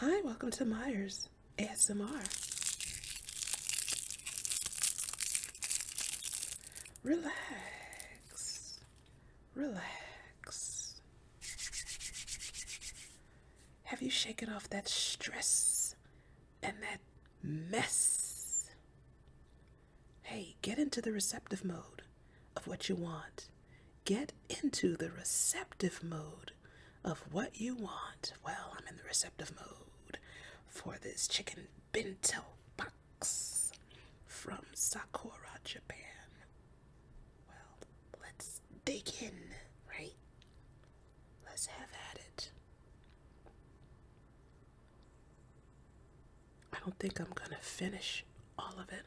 Hi, welcome to Myers ASMR. Relax, relax. Have you shaken off that stress and that mess? Hey, get into the receptive mode of what you want. Get into the receptive mode of what you want. Well, I'm in the receptive mode for this chicken bento box from Sakura, Japan. Well, let's dig in, right? Let's have at it. I don't think I'm gonna finish all of it.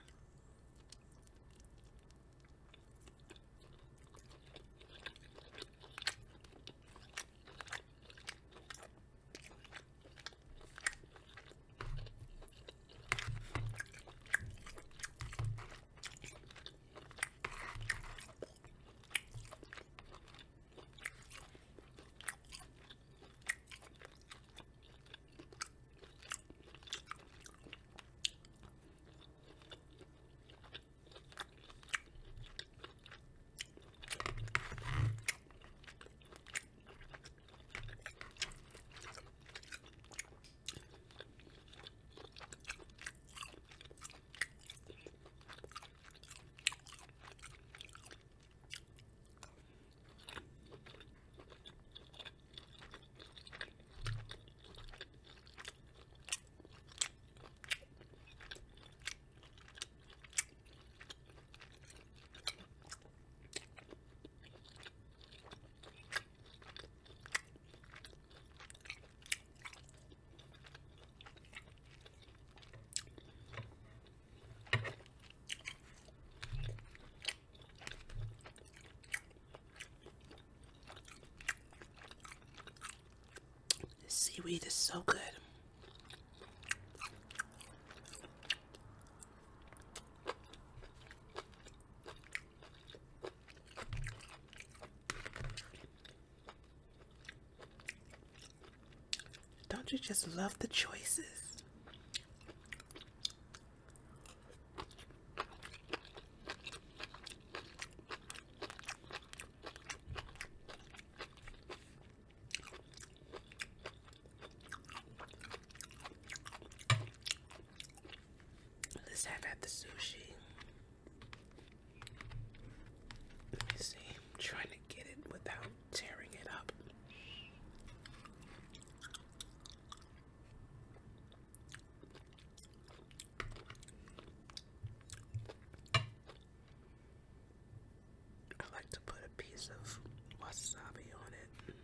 Seaweed is so good. Don't you just love the choices? Let's have at the sushi. Let me see. I'm trying to get it without tearing it up. I like to put a piece of wasabi on it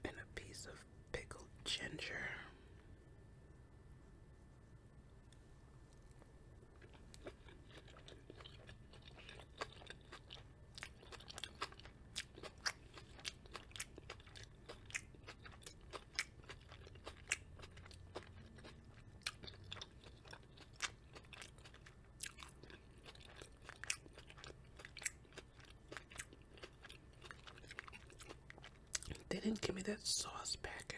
and a piece of pickled ginger. They didn't give me that sauce packet.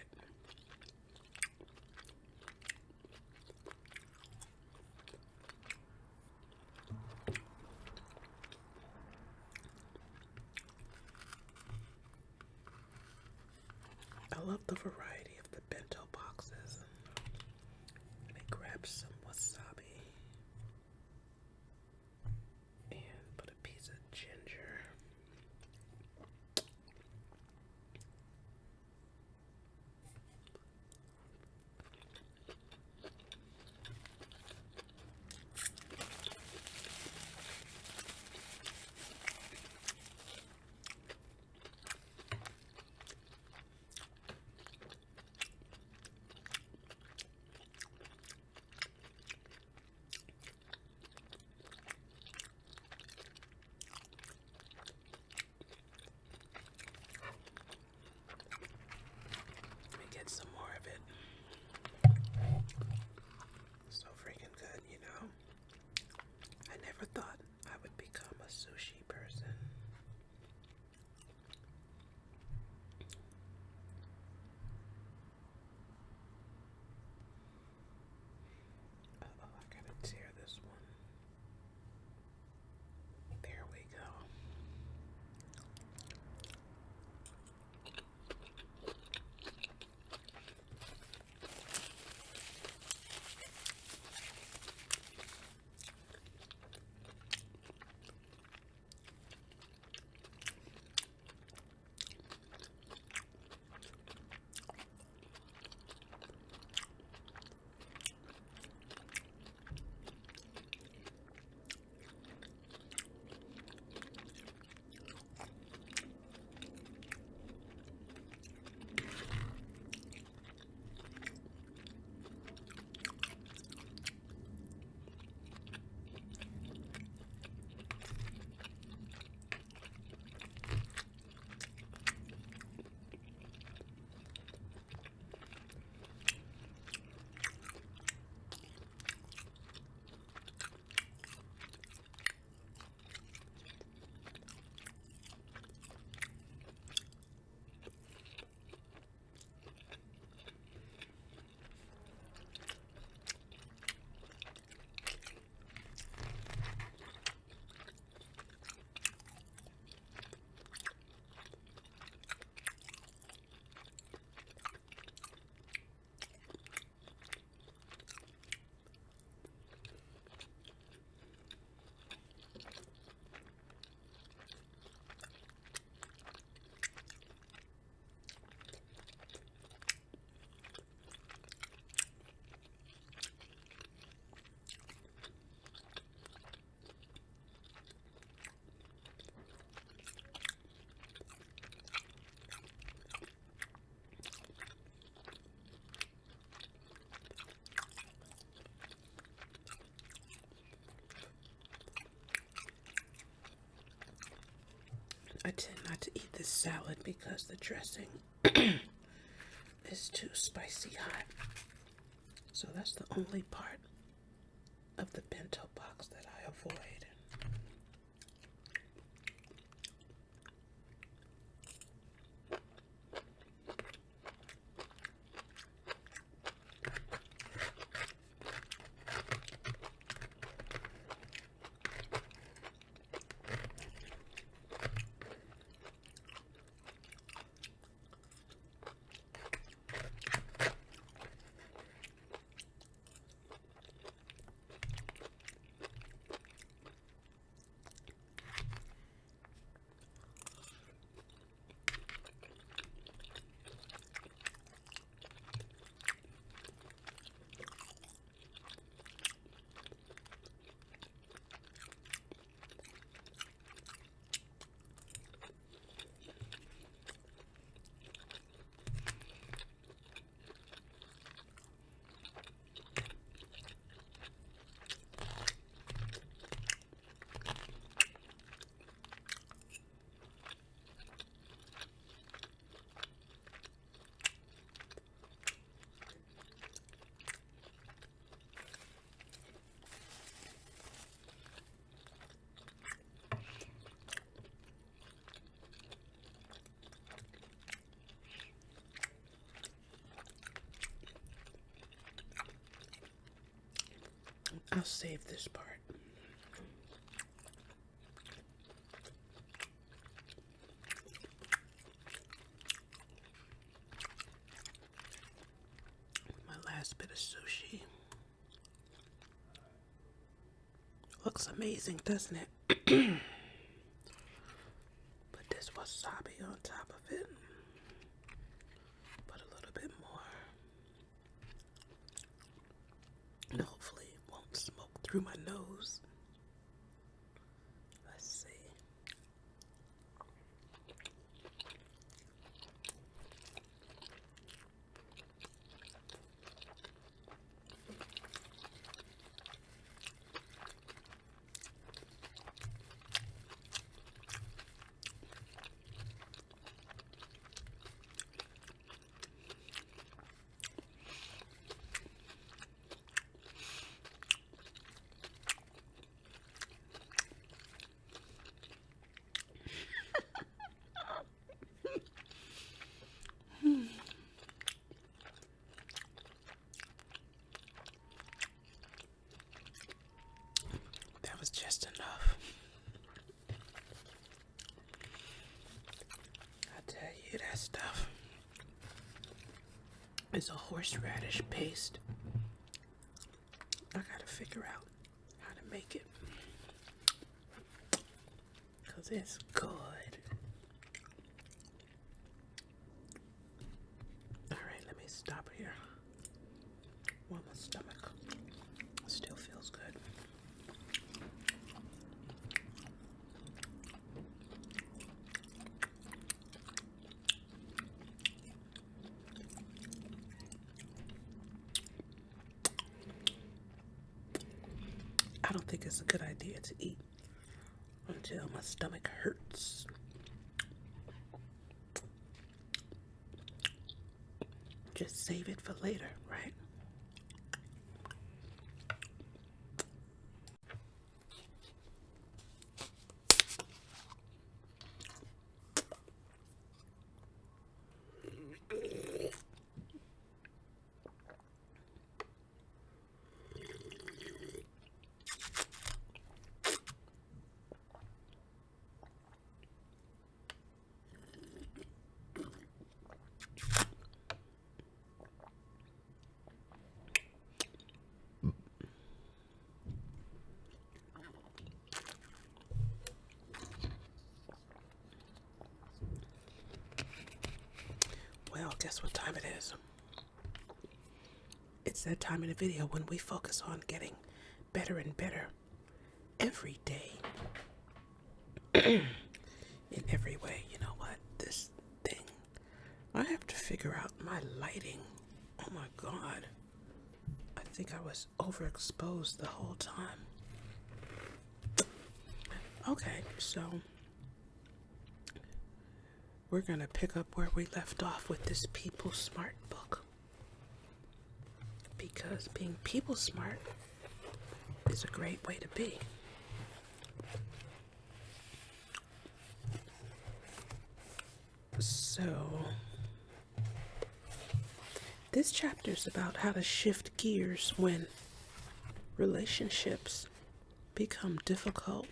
I love the variety of the bento boxes. Let me grab some wasabi and put a piece of ginger. to eat this salad because the dressing is too spicy hot. So that's the only part of the bento box that I avoid. I'll save this part. My last bit of sushi. Looks amazing, doesn't it? Put this wasabi on top of it. Put a little bit more. And hopefully it won't smoke through my nose. Let's see. That was just enough. I tell you, that stuff is a horseradish paste. I gotta figure out how to make it, 'cause it's good. Alright, let me stop here while my stomach still feels good. I don't think it's a good idea to eat until my stomach hurts. Just save it for later, right? Well, guess what time it is? It's that time in the video when we focus on getting better and better every day. In every way. You know what? This thing, I have to figure out my lighting. Oh my God. I think I was overexposed the whole time. Okay, so we're going to pick up where we left off with this People Smart book. Because being people smart is a great way to be. So, this chapter is about how to shift gears when relationships become difficult.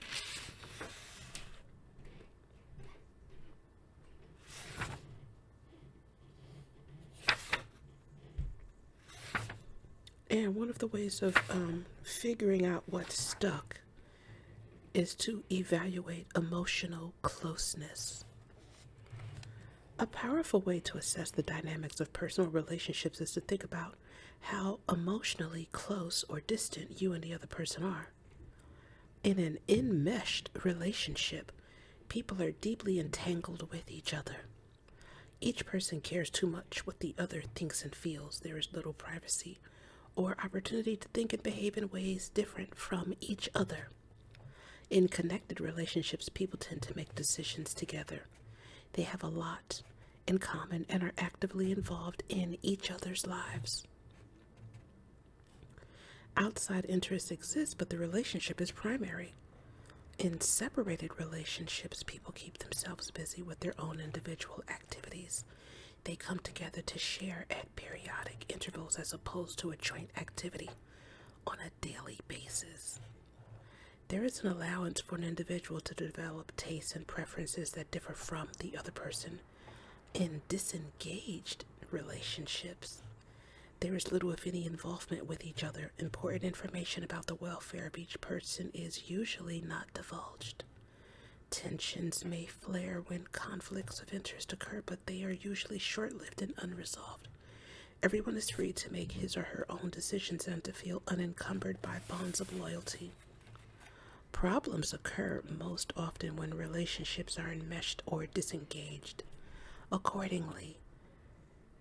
And one of the ways of figuring out what's stuck is to evaluate emotional closeness. A powerful way to assess the dynamics of personal relationships is to think about how emotionally close or distant you and the other person are. In an enmeshed relationship, people are deeply entangled with each other. Each person cares too much what the other thinks and feels. There is little privacy or opportunity to think and behave in ways different from each other. In connected relationships, people tend to make decisions together. They have a lot in common and are actively involved in each other's lives. Outside interests exist, but the relationship is primary. In separated relationships, people keep themselves busy with their own individual activities. They come together to share at periodic intervals as opposed to a joint activity on a daily basis. There is an allowance for an individual to develop tastes and preferences that differ from the other person. In disengaged relationships, there is little, if any, involvement with each other. Important information about the welfare of each person is usually not divulged. Tensions may flare when conflicts of interest occur, but they are usually short-lived and unresolved. Everyone is free to make his or her own decisions and to feel unencumbered by bonds of loyalty. Problems occur most often when relationships are enmeshed or disengaged. Accordingly,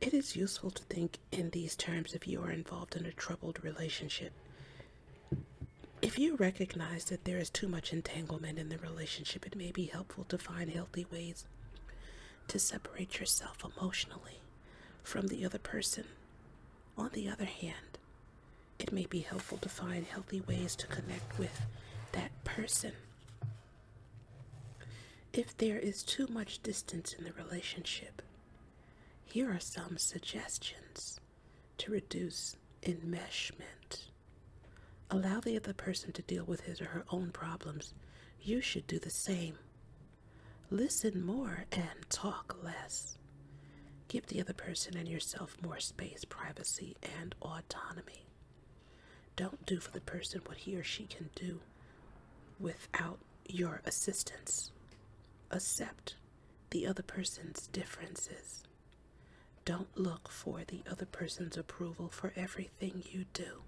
it is useful to think in these terms if you are involved in a troubled relationship. If you recognize that there is too much entanglement in the relationship, it may be helpful to find healthy ways to separate yourself emotionally from the other person. On the other hand, it may be helpful to find healthy ways to connect with that person. If there is too much distance in the relationship, here are some suggestions to reduce enmeshment. Allow the other person to deal with his or her own problems. You should do the same. Listen more and talk less. Give the other person and yourself more space, privacy, and autonomy. Don't do for the person what he or she can do without your assistance. Accept the other person's differences. Don't look for the other person's approval for everything you do.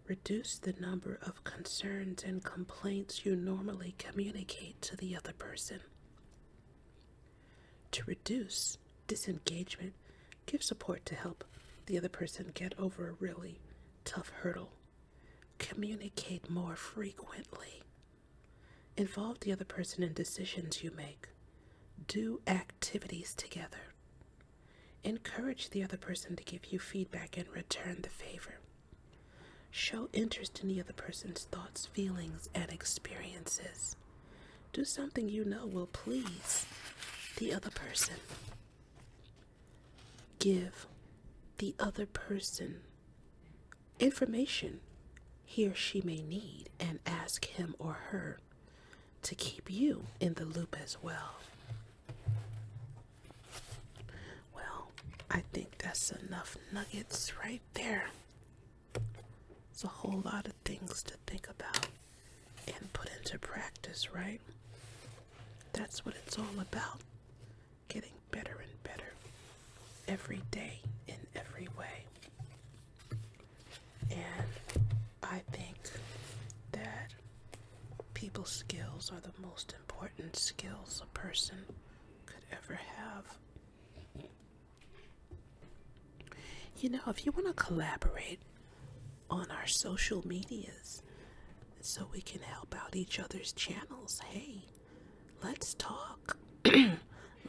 Reduce the number of concerns and complaints you normally communicate to the other person. To reduce disengagement, give support to help the other person get over a really tough hurdle. Communicate more frequently. Involve the other person in decisions you make. Do activities together. Encourage the other person to give you feedback and return the favor. Show interest in the other person's thoughts, feelings, and experiences. Do something you know will please the other person. Give the other person information he or she may need and ask him or her to keep you in the loop as well. Well, I think that's enough nuggets right there. It's a whole lot of things to think about and put into practice, right? That's what it's all about. Getting better and better every day in every way. And I think that people skills are the most important skills a person could ever have. You know, if you want to collaborate on our social medias so we can help out each other's channels, hey, let's talk.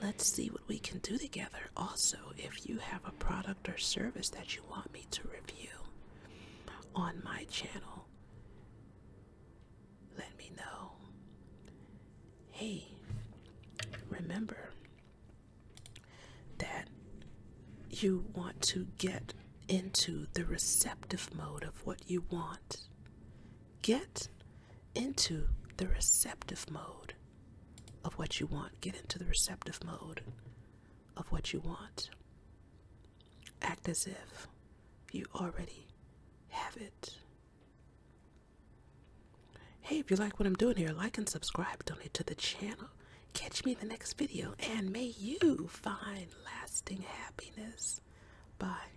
let's see what we can do together. Also, if you have a product or service that you want me to review on my channel, let me know. Hey, remember that you want to get into the receptive mode of what you want. Get into the receptive mode of what you want. Get into the receptive mode of what you want. Act as if you already have it. Hey, if you like what I'm doing here, like and subscribe, donate to the channel. Catch me in the next video, and may you find lasting happiness. Bye.